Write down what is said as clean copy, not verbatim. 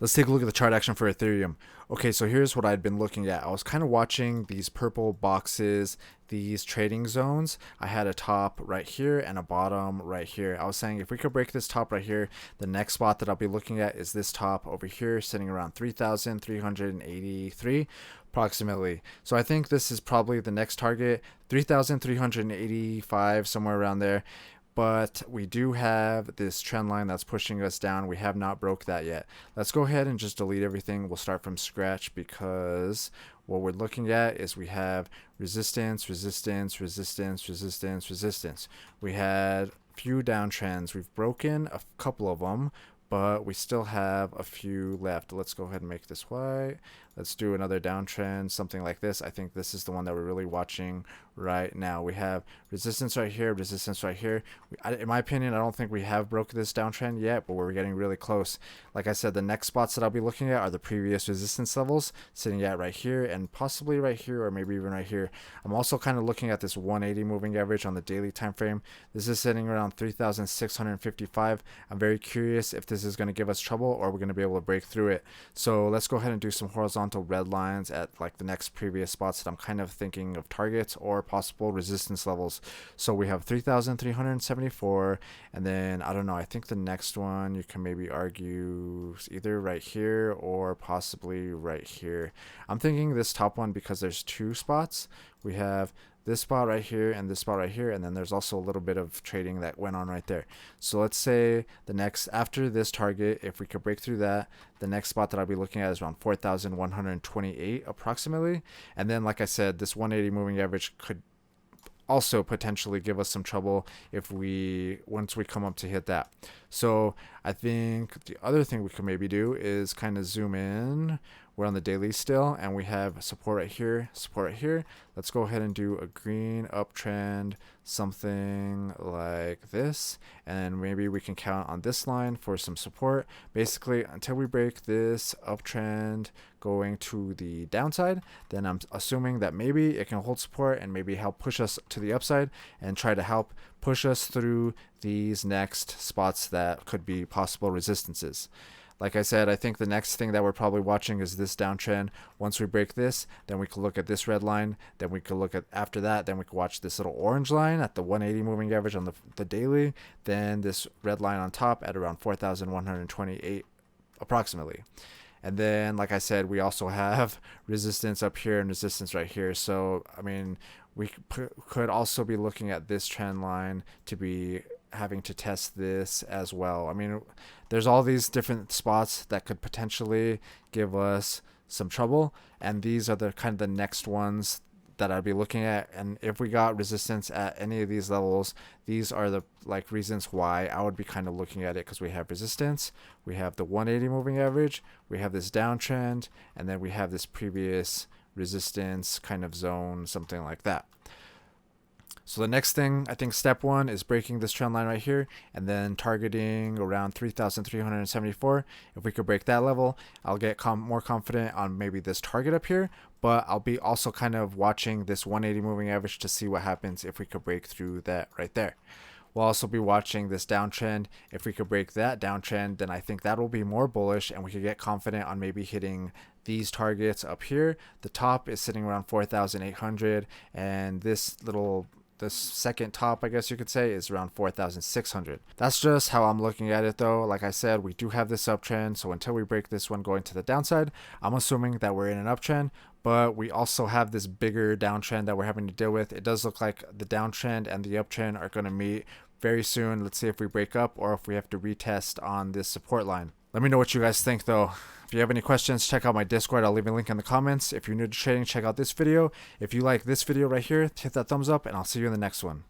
Let's take a look at the chart action for Ethereum. Okay, so here's what I'd been looking at. I was kind of watching these purple boxes, these trading zones. I had a top right here and a bottom right here. I was saying if we could break this top right here, the next spot that I'll be looking at is this top over here, sitting around 3,383 approximately. So I think this is probably the next target, 3,385, somewhere around there. But we do have this trend line that's pushing us down. We have not broke that yet. Let's go ahead and just delete everything. We'll start from scratch because what we're looking at is we have resistance, resistance, resistance, resistance, resistance. We had a few downtrends. We've broken a couple of them, but we still have a few left. Let's go ahead and make this white. Let's do another downtrend, something like this. I think this is the one that we're really watching right now. We have resistance right here, resistance right here. In my opinion, I don't think we have broke this downtrend yet, but we're getting really close. Like I said, the next spots that I'll be looking at are the previous resistance levels, sitting at right here and possibly right here, or maybe even right here. I'm also kind of looking at this 180 moving average on the daily time frame. This is sitting around 3,655. I'm very curious if this is going to give us trouble or we're going to be able to break through it. So let's go ahead and do some horizontal red lines at like the next previous spots that I'm kind of thinking of targets or possible resistance levels. So we have 3,374, and then I don't know, I think the next one you can maybe argue either right here or possibly right here. I'm thinking this top one because there's two spots. We have this spot right here and this spot right here, and then there's also a little bit of trading that went on right there. So let's say the next after this target, if we could break through that, the next spot that I'll be looking at is around 4,128 approximately. And then like I said, this 180 moving average could also potentially give us some trouble if once we come up to hit that. So I think the other thing we could maybe do is kind of zoom in. We're on the daily still, and we have support right here, support right here. Let's go ahead and do a green uptrend, something like this, and maybe we can count on this line for some support. Basically, until we break this uptrend going to the downside, then I'm assuming that maybe it can hold support and maybe help push us to the upside and try to help push us through these next spots that could be possible resistances. Like I said, I think the next thing that we're probably watching is this downtrend. Once we break this, then we could look at this red line. Then we could look at after that, then we could watch this little orange line at the 180 moving average on the daily. Then this red line on top at around 4,128 approximately. And then, like I said, we also have resistance up here and resistance right here. So, I mean, we could also be looking at this trend line to be having to test this as well. I mean, there's all these different spots that could potentially give us some trouble, and these are the kind of the next ones that I'd be looking at. And if we got resistance at any of these levels, these are the like reasons why I would be kind of looking at it, because we have resistance, we have the 180 moving average, we have this downtrend, and then we have this previous resistance kind of zone, something like that. So the next thing, I think step one is breaking this trend line right here and then targeting around 3,374. If we could break that level, I'll get more confident on maybe this target up here, but I'll be also kind of watching this 180 moving average to see what happens if we could break through that right there. We'll also be watching this downtrend. If we could break that downtrend, then I think that will be more bullish and we could get confident on maybe hitting these targets up here. The top is sitting around 4,800, and this second top, I guess you could say, is around 4,600. That's just how I'm looking at it though. Like I said, we do have this uptrend, so until we break this one going to the downside, I'm assuming that we're in an uptrend, but we also have this bigger downtrend that we're having to deal with. It does look like the downtrend and the uptrend are going to meet very soon. Let's see if we break up or if we have to retest on this support line. Let me know what you guys think though. If you have any questions, check out my Discord. I'll leave a link in the comments. If you're new to trading, check out this video. If you like this video right here, hit that thumbs up, and I'll see you in the next one.